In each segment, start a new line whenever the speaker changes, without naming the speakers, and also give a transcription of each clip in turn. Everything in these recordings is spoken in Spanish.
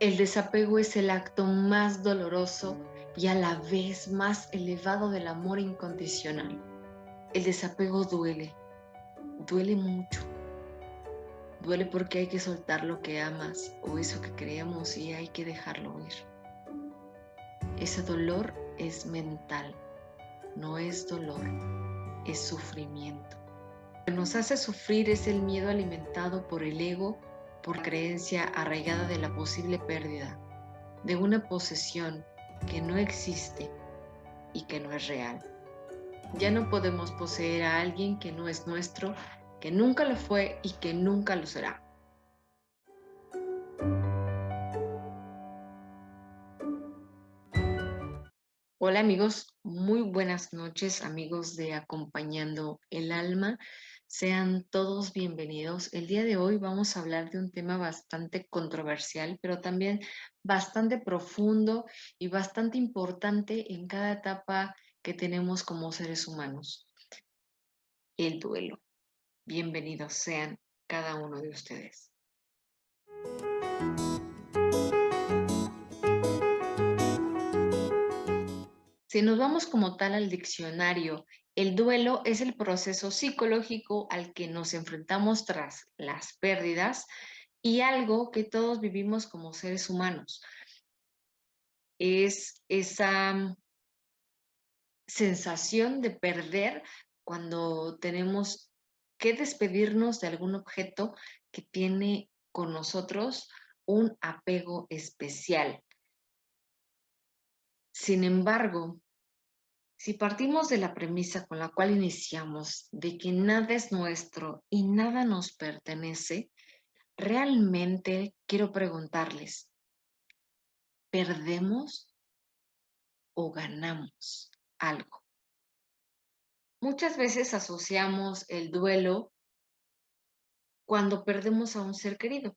El desapego es el acto más doloroso y a la vez más elevado del amor incondicional. El desapego duele mucho. Duele porque hay que soltar lo que amas o eso que creemos y hay que dejarlo ir. Ese dolor es mental, no es dolor, es sufrimiento. Lo que nos hace sufrir es el miedo alimentado por el ego, por creencia arraigada de la posible pérdida, de una posesión que no existe y que no es real. Ya no podemos poseer a alguien que no es nuestro, que nunca lo fue y que nunca lo será. Hola amigos, muy buenas noches amigos de Acompañando el Alma. Sean todos bienvenidos. El día de hoy vamos a hablar de un tema bastante controversial, pero también bastante profundo y bastante importante en cada etapa que tenemos como seres humanos. El duelo. Bienvenidos sean cada uno de ustedes. Si nos vamos como tal al diccionario, el duelo es el proceso psicológico al que nos enfrentamos tras las pérdidas y algo que todos vivimos como seres humanos. Es esa sensación de perder cuando tenemos que despedirnos de algún objeto que tiene con nosotros un apego especial. Sin embargo, si partimos de la premisa con la cual iniciamos, de que nada es nuestro y nada nos pertenece, realmente quiero preguntarles, ¿perdemos o ganamos algo? Muchas veces asociamos el duelo cuando perdemos a un ser querido,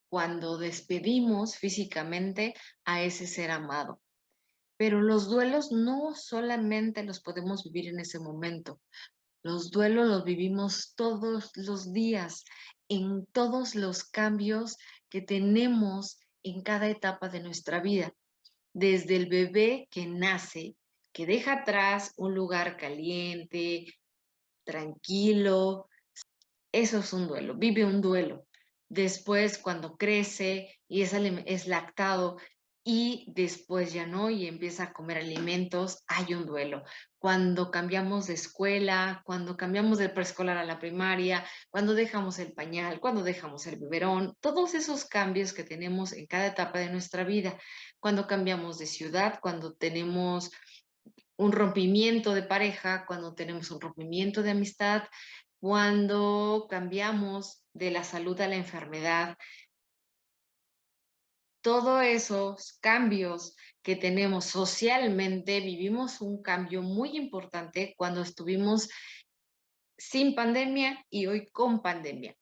cuando despedimos físicamente a ese ser amado. Pero los duelos no solamente los podemos vivir en ese momento. Los duelos los vivimos todos los días, en todos los cambios que tenemos en cada etapa de nuestra vida. Desde el bebé que nace, que deja atrás un lugar caliente, tranquilo, eso es un duelo, vive un duelo. Después, cuando crece y es lactado y después ya no y empieza a comer alimentos, hay un duelo. Cuando cambiamos de escuela, cuando cambiamos del preescolar a la primaria, cuando dejamos el pañal, cuando dejamos el biberón, todos esos cambios que tenemos en cada etapa de nuestra vida. Cuando cambiamos de ciudad, cuando tenemos un rompimiento de pareja, cuando tenemos un rompimiento de amistad, cuando cambiamos de la salud a la enfermedad, todos esos cambios que tenemos socialmente, vivimos un cambio muy importante cuando estuvimos sin pandemia y hoy con pandemia.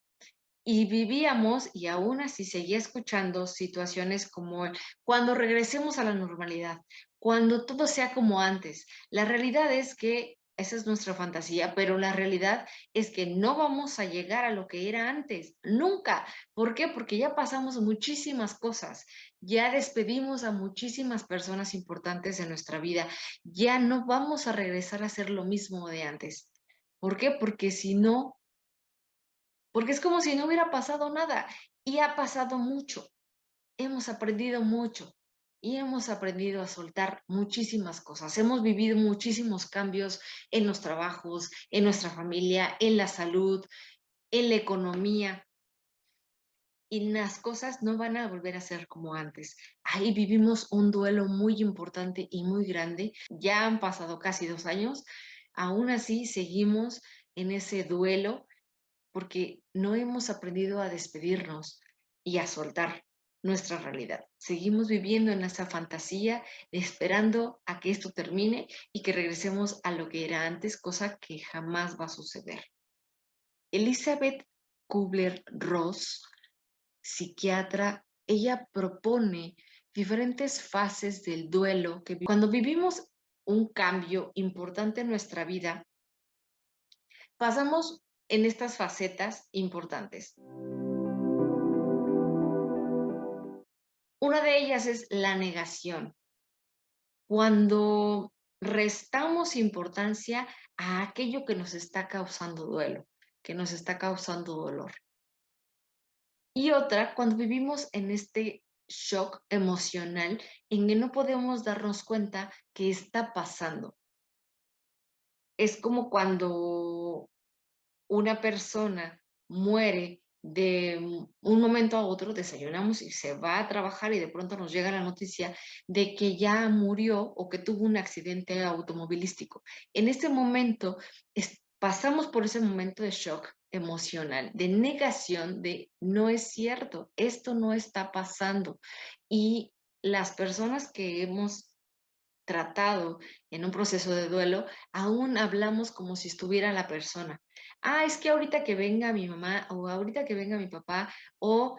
Y vivíamos, y aún así seguía escuchando situaciones como cuando regresemos a la normalidad, cuando todo sea como antes. La realidad es que esa es nuestra fantasía, pero la realidad es que no vamos a llegar a lo que era antes, nunca. ¿Por qué? Porque ya pasamos muchísimas cosas, ya despedimos a muchísimas personas importantes en nuestra vida, ya no vamos a regresar a hacer lo mismo de antes. ¿Por qué? Porque es como si no hubiera pasado nada y ha pasado mucho. Hemos aprendido mucho y hemos aprendido a soltar muchísimas cosas. Hemos vivido muchísimos cambios en los trabajos, en nuestra familia, en la salud, en la economía y las cosas no van a volver a ser como antes. Ahí vivimos un duelo muy importante y muy grande. Ya han pasado casi 2 años. Aún así seguimos en ese duelo porque no hemos aprendido a despedirnos y a soltar nuestra realidad. Seguimos viviendo en esa fantasía, esperando a que esto termine y que regresemos a lo que era antes, cosa que jamás va a suceder. Elizabeth Kubler-Ross, psiquiatra, ella propone diferentes fases del duelo que cuando vivimos un cambio importante en nuestra vida, pasamos en estas facetas importantes. Una de ellas es la negación. Cuando restamos importancia a aquello que nos está causando duelo, que nos está causando dolor. Y otra, cuando vivimos en este shock emocional en que no podemos darnos cuenta que está pasando. Es como cuando una persona muere de un momento a otro, desayunamos y se va a trabajar y de pronto nos llega la noticia de que ya murió o que tuvo un accidente automovilístico. En ese momento pasamos por ese momento de shock emocional, de negación, de no es cierto, esto no está pasando. Y las personas que hemos tratado en un proceso de duelo, aún hablamos como si estuviera la persona. Ah, es que ahorita que venga mi mamá o ahorita que venga mi papá o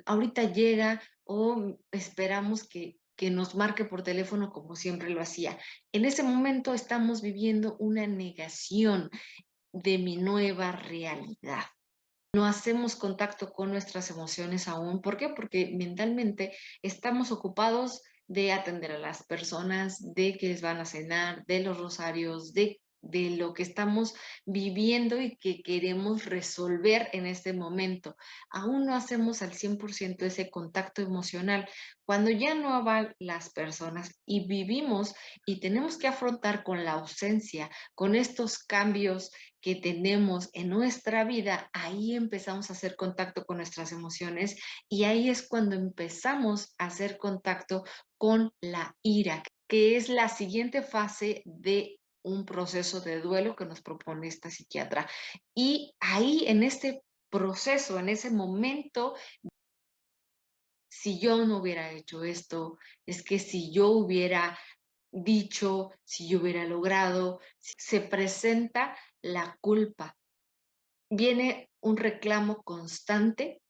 ahorita llega o esperamos que nos marque por teléfono como siempre lo hacía. En ese momento estamos viviendo una negación de mi nueva realidad. No hacemos contacto con nuestras emociones aún. ¿Por qué? Porque mentalmente estamos ocupados de atender a las personas, de que les van a cenar, de los rosarios, de lo que estamos viviendo y que queremos resolver en este momento. Aún no hacemos al 100% ese contacto emocional. Cuando ya no van las personas y vivimos y tenemos que afrontar con la ausencia, con estos cambios que tenemos en nuestra vida, ahí empezamos a hacer contacto con nuestras emociones y ahí es cuando empezamos a hacer contacto con la ira, que es la siguiente fase de un proceso de duelo que nos propone esta psiquiatra. Y ahí en este proceso, en ese momento, si yo no hubiera hecho esto, es que si yo hubiera dicho, si yo hubiera logrado, se presenta la culpa. Viene un reclamo constante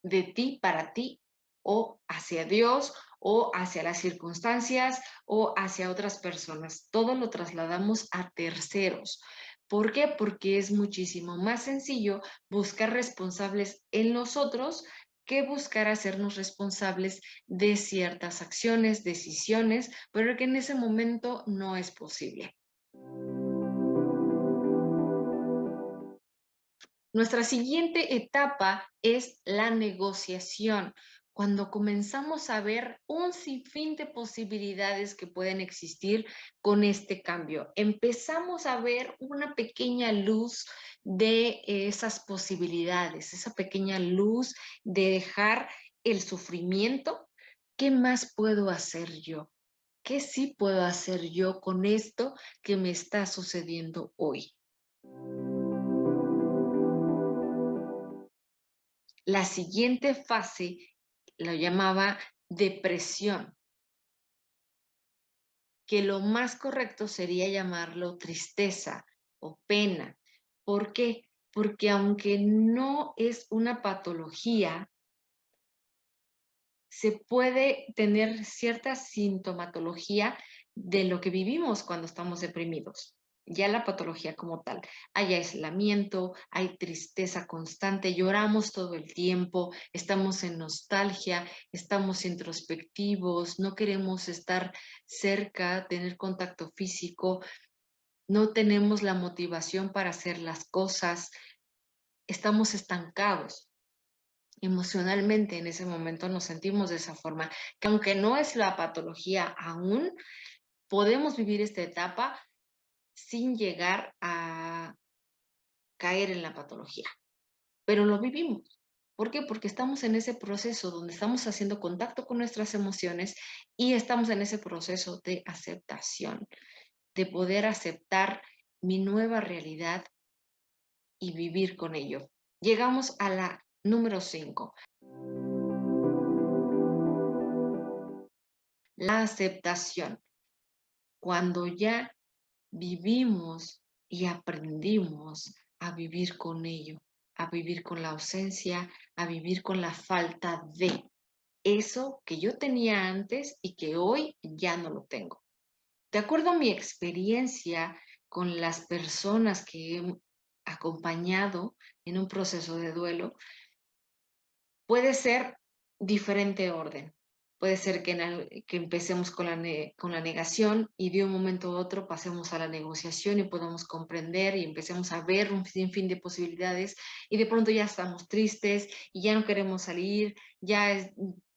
de ti para ti o hacia Dios o hacia las circunstancias o hacia otras personas. Todo lo trasladamos a terceros. ¿Por qué? Porque es muchísimo más sencillo buscar responsables en nosotros que buscar hacernos responsables de ciertas acciones, decisiones, pero que en ese momento no es posible. Nuestra siguiente etapa es la negociación, cuando comenzamos a ver un sinfín de posibilidades que pueden existir con este cambio. Empezamos a ver una pequeña luz de esas posibilidades, esa pequeña luz de dejar el sufrimiento. ¿Qué más puedo hacer yo? ¿Qué sí puedo hacer yo con esto que me está sucediendo hoy? La siguiente fase lo llamaba depresión, que lo más correcto sería llamarlo tristeza o pena. ¿Por qué? Porque aunque no es una patología, se puede tener cierta sintomatología de lo que vivimos cuando estamos deprimidos. Ya la patología como tal. Hay aislamiento, hay tristeza constante, lloramos todo el tiempo, estamos en nostalgia, estamos introspectivos, no queremos estar cerca, tener contacto físico, no tenemos la motivación para hacer las cosas, estamos estancados. Emocionalmente en ese momento nos sentimos de esa forma, que aunque no es la patología aún, podemos vivir esta etapa sin llegar a caer en la patología, pero lo vivimos. ¿Por qué? Porque estamos en ese proceso donde estamos haciendo contacto con nuestras emociones y estamos en ese proceso de aceptación, de poder aceptar mi nueva realidad y vivir con ello. Llegamos a la número 5. La aceptación. Cuando ya vivimos y aprendimos a vivir con ello, a vivir con la ausencia, a vivir con la falta de eso que yo tenía antes y que hoy ya no lo tengo. De acuerdo a mi experiencia con las personas que he acompañado en un proceso de duelo, puede ser diferente orden. Puede ser que, que empecemos con con la negación y de un momento a otro pasemos a la negociación y podamos comprender y empecemos a ver un sinfín de posibilidades y de pronto ya estamos tristes y ya no queremos salir,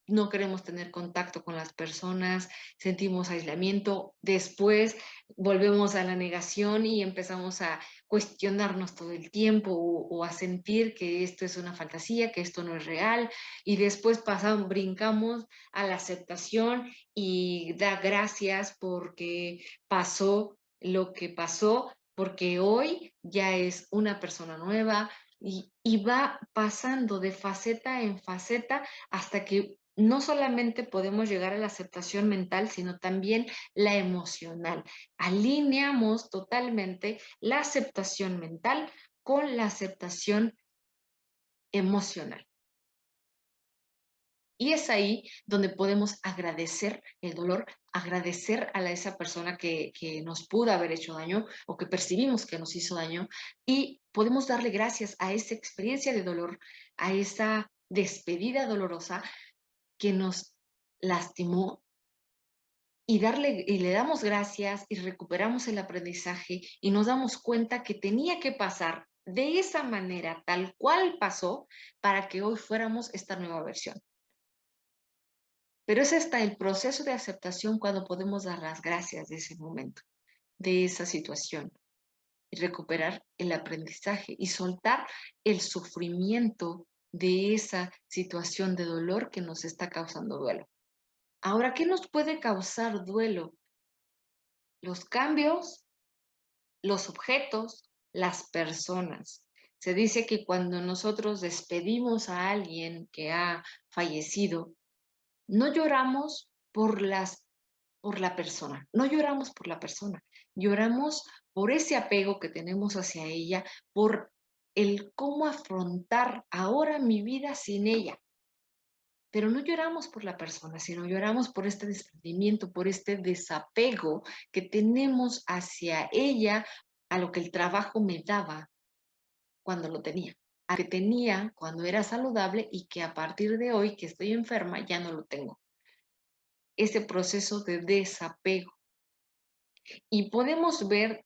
no queremos tener contacto con las personas, sentimos aislamiento. Después volvemos a la negación y empezamos a cuestionarnos todo el tiempo o a sentir que esto es una fantasía, que esto no es real, y después pasamos, brincamos a la aceptación y da gracias porque pasó lo que pasó, porque hoy ya es una persona nueva y va pasando de faceta en faceta hasta que no solamente podemos llegar a la aceptación mental, sino también la emocional. Alineamos totalmente la aceptación mental con la aceptación emocional. Y es ahí donde podemos agradecer el dolor, agradecer a esa persona que nos pudo haber hecho daño o que percibimos que nos hizo daño y podemos darle gracias a esa experiencia de dolor, a esa despedida dolorosa que nos lastimó y le damos gracias y recuperamos el aprendizaje y nos damos cuenta que tenía que pasar de esa manera, tal cual pasó, para que hoy fuéramos esta nueva versión. Pero es hasta el proceso de aceptación cuando podemos dar las gracias de ese momento, de esa situación, y recuperar el aprendizaje y soltar el sufrimiento de esa situación de dolor que nos está causando duelo. Ahora, ¿qué nos puede causar duelo? Los cambios, los objetos, las personas. Se dice que cuando nosotros despedimos a alguien que ha fallecido, no lloramos por la persona, no lloramos por la persona, lloramos por ese apego que tenemos hacia ella, por el cómo afrontar ahora mi vida sin ella. Pero no lloramos por la persona, sino lloramos por este desprendimiento, por este desapego que tenemos hacia ella, a lo que el trabajo me daba cuando lo tenía, a que tenía cuando era saludable y que a partir de hoy que estoy enferma ya no lo tengo. Ese proceso de desapego. Y podemos ver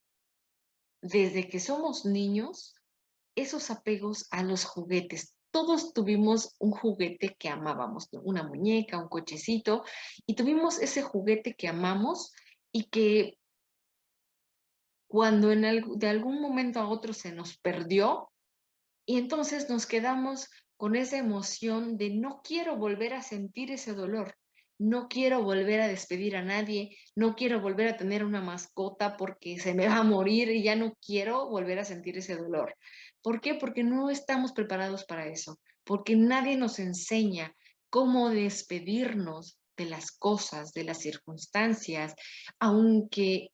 desde que somos niños esos apegos a los juguetes. Todos tuvimos un juguete que amábamos, ¿no? Una muñeca, un cochecito, y tuvimos ese juguete que amamos y que cuando de algún momento a otro se nos perdió, y entonces nos quedamos con esa emoción de no quiero volver a sentir ese dolor, no quiero volver a despedir a nadie, no quiero volver a tener una mascota porque se me va a morir y ya no quiero volver a sentir ese dolor. ¿Por qué? Porque no estamos preparados para eso, porque nadie nos enseña cómo despedirnos de las cosas, de las circunstancias, aunque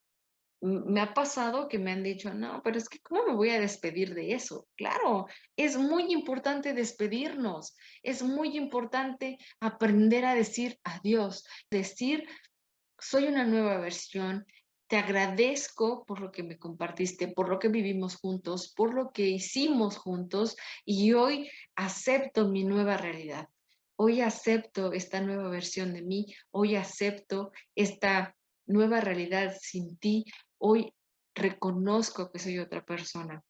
me ha pasado que me han dicho, no, pero es que ¿cómo me voy a despedir de eso? Claro, es muy importante despedirnos, es muy importante aprender a decir adiós, decir, soy una nueva versión, te agradezco por lo que me compartiste, por lo que vivimos juntos, por lo que hicimos juntos y hoy acepto mi nueva realidad. Hoy acepto esta nueva versión de mí, hoy acepto esta nueva realidad sin ti, hoy reconozco que soy otra persona.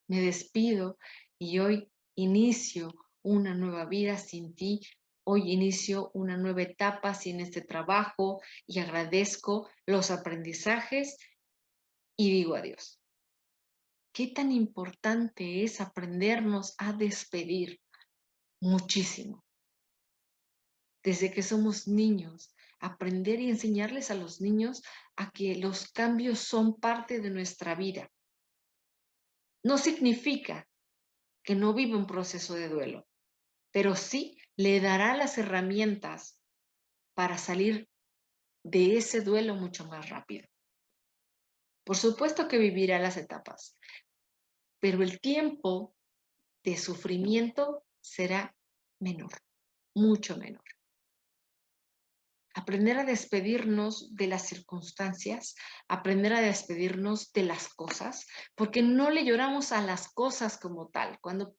Me despido y hoy inicio una nueva vida sin ti. Hoy inicio una nueva etapa sin este trabajo y agradezco los aprendizajes y digo adiós. ¿Qué tan importante es aprendernos a despedir? Muchísimo. Desde que somos niños, aprender y enseñarles a los niños a que los cambios son parte de nuestra vida. No significa que no vive un proceso de duelo, pero sí le dará las herramientas para salir de ese duelo mucho más rápido. Por supuesto que vivirá las etapas, pero el tiempo de sufrimiento será menor, mucho menor. Aprender a despedirnos de las circunstancias, aprender a despedirnos de las cosas, porque no le lloramos a las cosas como tal. Cuando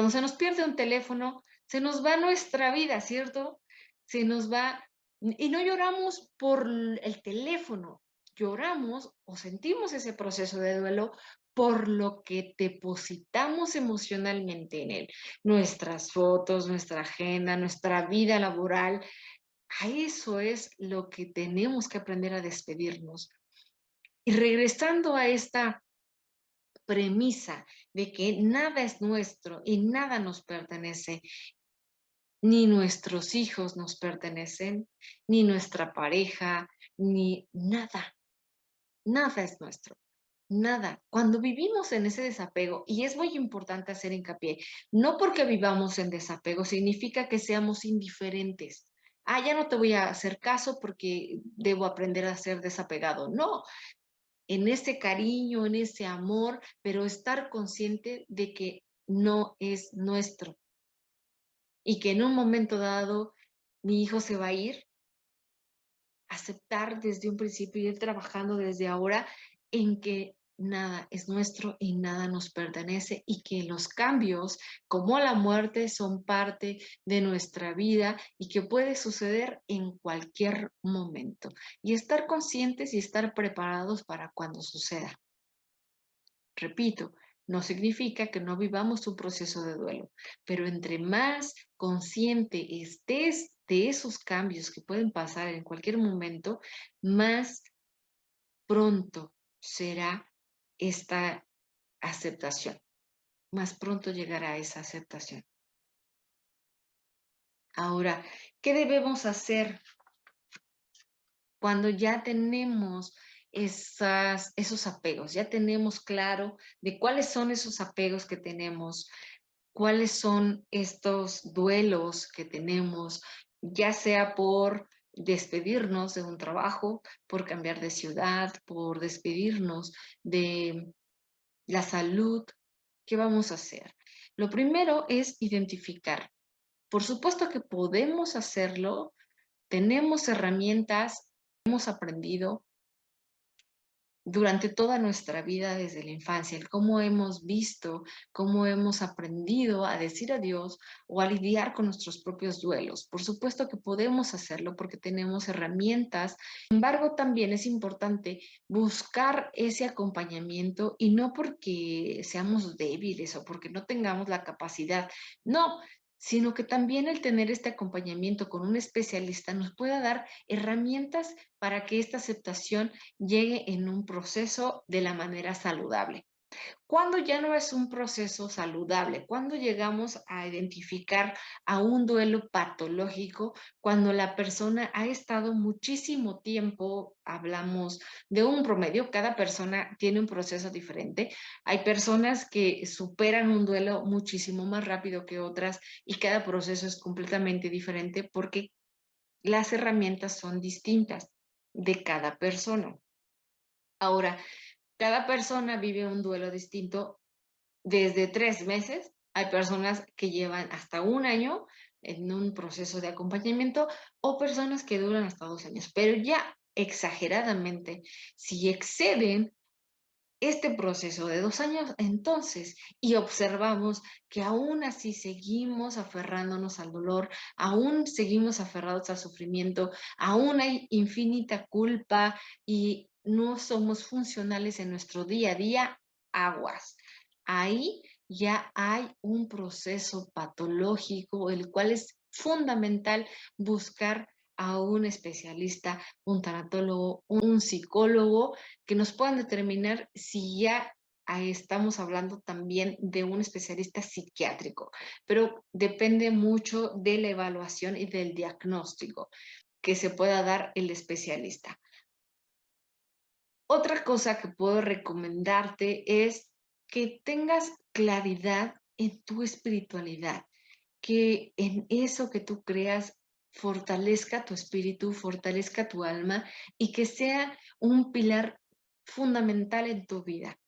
se nos pierde un teléfono, Se nos va nuestra vida, ¿cierto? Se nos va, y no lloramos por el teléfono, lloramos o sentimos ese proceso de duelo por lo que depositamos emocionalmente en él. Nuestras fotos, nuestra agenda, nuestra vida laboral, a eso es lo que tenemos que aprender a despedirnos. Y regresando a esta premisa de que nada es nuestro y nada nos pertenece, ni nuestros hijos nos pertenecen, ni nuestra pareja, ni nada, nada es nuestro. Nada. Cuando vivimos en ese desapego, y es muy importante hacer hincapié, no porque vivamos en desapego significa que seamos indiferentes. Ah, ya no te voy a hacer caso porque debo aprender a ser desapegado. No, en ese cariño, en ese amor, pero estar consciente de que no es nuestro y que en un momento dado mi hijo se va a ir, aceptar desde un principio y ir trabajando desde ahora en que nada es nuestro y nada nos pertenece y que los cambios, como la muerte, son parte de nuestra vida y que puede suceder en cualquier momento. Y estar conscientes y estar preparados para cuando suceda. Repito, no significa que no vivamos un proceso de duelo, pero entre más consciente estés de esos cambios que pueden pasar en cualquier momento, más pronto será esta aceptación, más pronto llegará esa aceptación. Ahora, ¿qué debemos hacer cuando ya tenemos esos apegos? Ya tenemos claro de cuáles son esos apegos que tenemos, cuáles son estos duelos que tenemos, ya sea por despedirnos de un trabajo, por cambiar de ciudad, por despedirnos de la salud. ¿Qué vamos a hacer? Lo primero es identificar. Por supuesto que podemos hacerlo, tenemos herramientas, hemos aprendido durante toda nuestra vida desde la infancia, el cómo hemos visto, cómo hemos aprendido a decir adiós o a lidiar con nuestros propios duelos. Por supuesto que podemos hacerlo porque tenemos herramientas. Sin embargo, también es importante buscar ese acompañamiento y no porque seamos débiles o porque no tengamos la capacidad. No, sino que también el tener este acompañamiento con un especialista nos pueda dar herramientas para que esta aceptación llegue en un proceso de la manera saludable. Cuando ya no es un proceso saludable, cuando llegamos a identificar a un duelo patológico, cuando la persona ha estado muchísimo tiempo, hablamos de un promedio, cada persona tiene un proceso diferente. Hay personas que superan un duelo muchísimo más rápido que otras y cada proceso es completamente diferente porque las herramientas son distintas de cada persona. Ahora, cada persona vive un duelo distinto desde 3 meses. Hay personas que llevan hasta un año en un proceso de acompañamiento o personas que duran hasta 2 años. Pero ya exageradamente, si exceden este proceso de 2 años, entonces, y observamos que aún así seguimos aferrándonos al dolor, aún seguimos aferrados al sufrimiento, aún hay infinita culpa y no somos funcionales en nuestro día a día, aguas. Ahí ya hay un proceso patológico, el cual es fundamental buscar a un especialista, un tanatólogo, un psicólogo, que nos puedan determinar si ya estamos hablando también de un especialista psiquiátrico, pero depende mucho de la evaluación y del diagnóstico que se pueda dar el especialista. Otra cosa que puedo recomendarte es que tengas claridad en tu espiritualidad, que en eso que tú creas fortalezca tu espíritu, fortalezca tu alma y que sea un pilar fundamental en tu vida,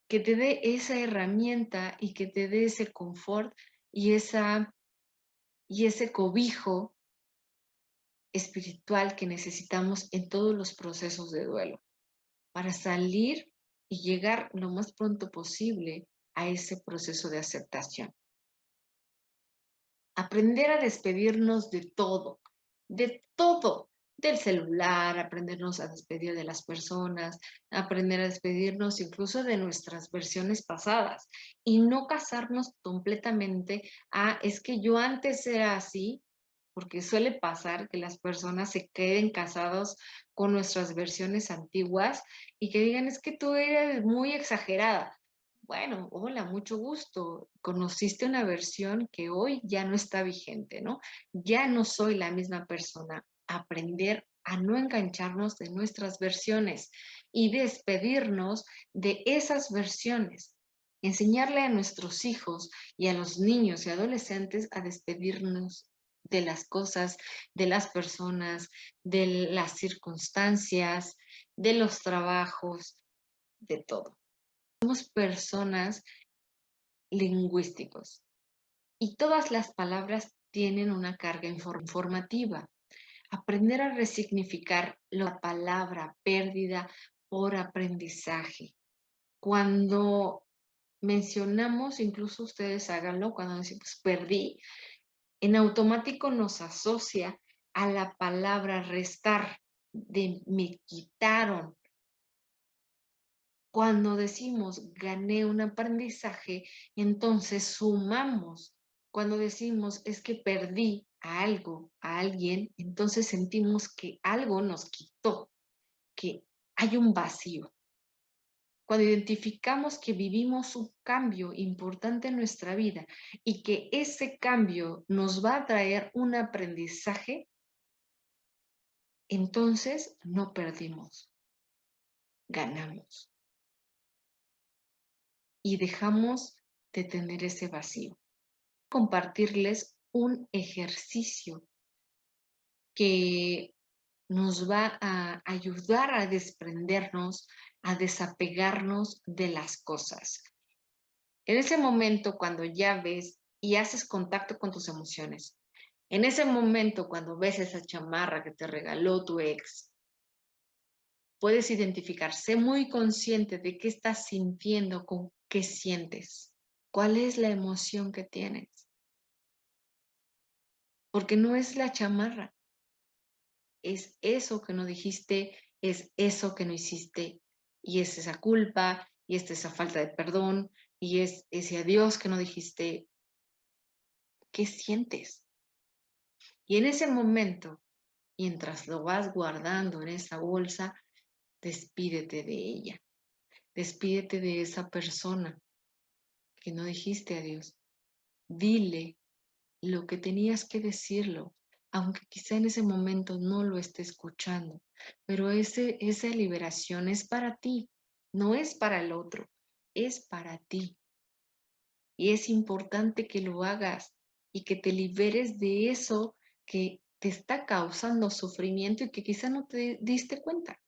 que te dé esa herramienta y que te dé ese confort y, y ese cobijo espiritual que necesitamos en todos los procesos de duelo para salir y llegar lo más pronto posible a ese proceso de aceptación. aprender a despedirnos de todo, del celular, aprendernos a despedir de las personas, aprender a despedirnos incluso de nuestras versiones pasadas y no casarnos completamente a, es que yo antes era así, porque suele pasar que las personas se queden casados con nuestras versiones antiguas y que digan, es que tú eres muy exagerada. Bueno, hola, mucho gusto. Conociste una versión que hoy ya no está vigente, ¿no? Ya no soy la misma persona. Aprender a no engancharnos de nuestras versiones y despedirnos de esas versiones. Enseñarle a nuestros hijos y a los niños y adolescentes a despedirnos de las cosas, de las personas, de las circunstancias, de los trabajos, de todo. Somos personas lingüísticos y todas las palabras tienen una carga informativa. Aprender a resignificar la palabra pérdida por aprendizaje. Cuando mencionamos, incluso ustedes háganlo, cuando decimos perdí, en automático nos asocia a la palabra restar, de me quitaron. Cuando decimos gané un aprendizaje, entonces sumamos. Cuando decimos es que perdí a algo, a alguien, entonces sentimos que algo nos quitó, que hay un vacío. Cuando identificamos que vivimos un cambio importante en nuestra vida y que ese cambio nos va a traer un aprendizaje, entonces no perdimos, ganamos y dejamos de tener ese vacío. Compartirles un ejercicio que nos va a ayudar a desprendernos, a desapegarnos de las cosas. En ese momento, cuando ya ves y haces contacto con tus emociones, en ese momento, cuando ves esa chamarra que te regaló tu ex, puedes identificar, sé muy consciente de qué estás sintiendo, con qué sientes, cuál es la emoción que tienes, porque no es la chamarra, es eso que no dijiste, es eso que no hiciste, y es esa culpa, y es esa falta de perdón, y es ese adiós que no dijiste. ¿Qué sientes? Y en ese momento, mientras lo vas guardando en esa bolsa, despídete de ella, despídete de esa persona que no dijiste adiós. Dile lo que tenías que decirlo, aunque quizá en ese momento no lo esté escuchando, pero esa liberación es para ti, no es para el otro, es para ti. Y es importante que lo hagas y que te liberes de eso que te está causando sufrimiento y que quizá no te diste cuenta.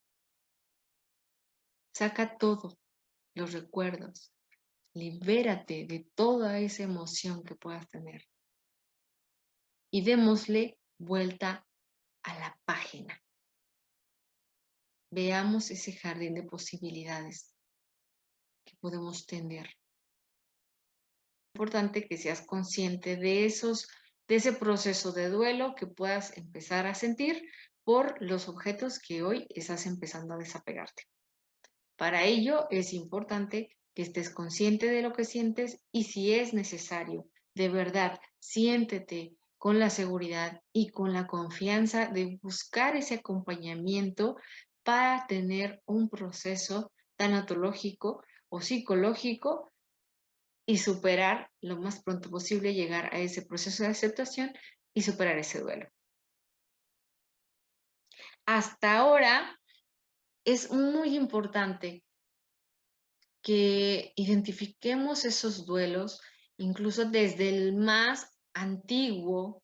Saca todo, los recuerdos, libérate de toda esa emoción que puedas tener y démosle vuelta a la página. Veamos ese jardín de posibilidades que podemos tener. Es importante que seas consciente de ese proceso de duelo que puedas empezar a sentir por los objetos que hoy estás empezando a desapegarte. Para ello es importante que estés consciente de lo que sientes y si es necesario, de verdad, siéntete con la seguridad y con la confianza de buscar ese acompañamiento para tener un proceso tanatológico o psicológico y superar lo más pronto posible, llegar a ese proceso de aceptación y superar ese duelo. Hasta ahora es muy importante que identifiquemos esos duelos, incluso desde el más antiguo,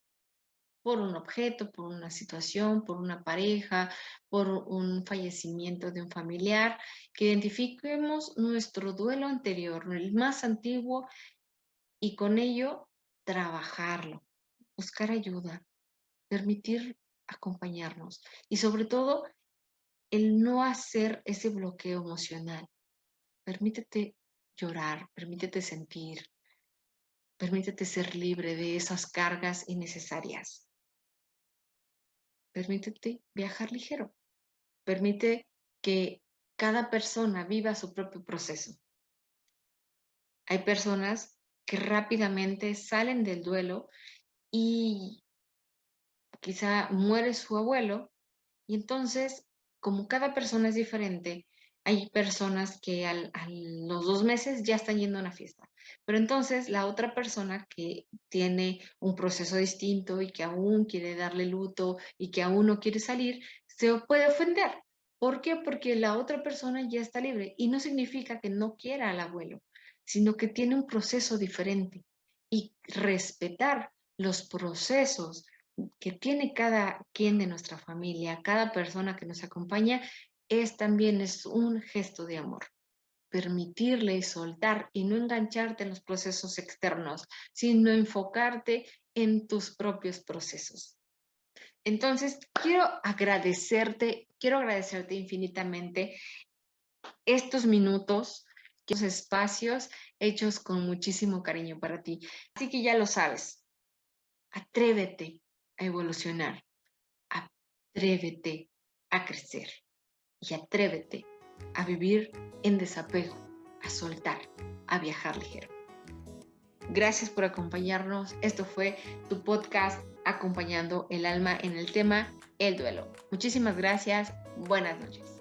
por un objeto, por una situación, por una pareja, por un fallecimiento de un familiar, que identifiquemos nuestro duelo anterior, el más antiguo, y con ello trabajarlo, buscar ayuda, permitir acompañarnos y sobre todo el no hacer ese bloqueo emocional. Permítete llorar, permítete sentir, Permítete ser libre de esas cargas innecesarias. Permítete viajar ligero. Permite que cada persona viva su propio proceso. Hay personas que rápidamente salen del duelo y quizá muere su abuelo y entonces, como cada persona es diferente, hay personas que a los 2 meses ya están yendo a una fiesta, pero entonces la otra persona que tiene un proceso distinto y que aún quiere darle luto y que aún no quiere salir, se puede ofender. ¿Por qué? Porque la otra persona ya está libre y no significa que no quiera al abuelo, sino que tiene un proceso diferente y respetar los procesos que tiene cada quien de nuestra familia, cada persona que nos acompaña, es un gesto de amor. Permitirle soltar y no engancharte en los procesos externos, sino enfocarte en tus propios procesos. Entonces, quiero agradecerte infinitamente estos minutos, estos espacios hechos con muchísimo cariño para ti. Así que ya lo sabes, atrévete a evolucionar. Atrévete a crecer y atrévete a vivir en desapego, a soltar, a viajar ligero. Gracias por acompañarnos. Esto fue tu podcast Acompañando el alma en el tema el duelo. Muchísimas gracias. Buenas noches.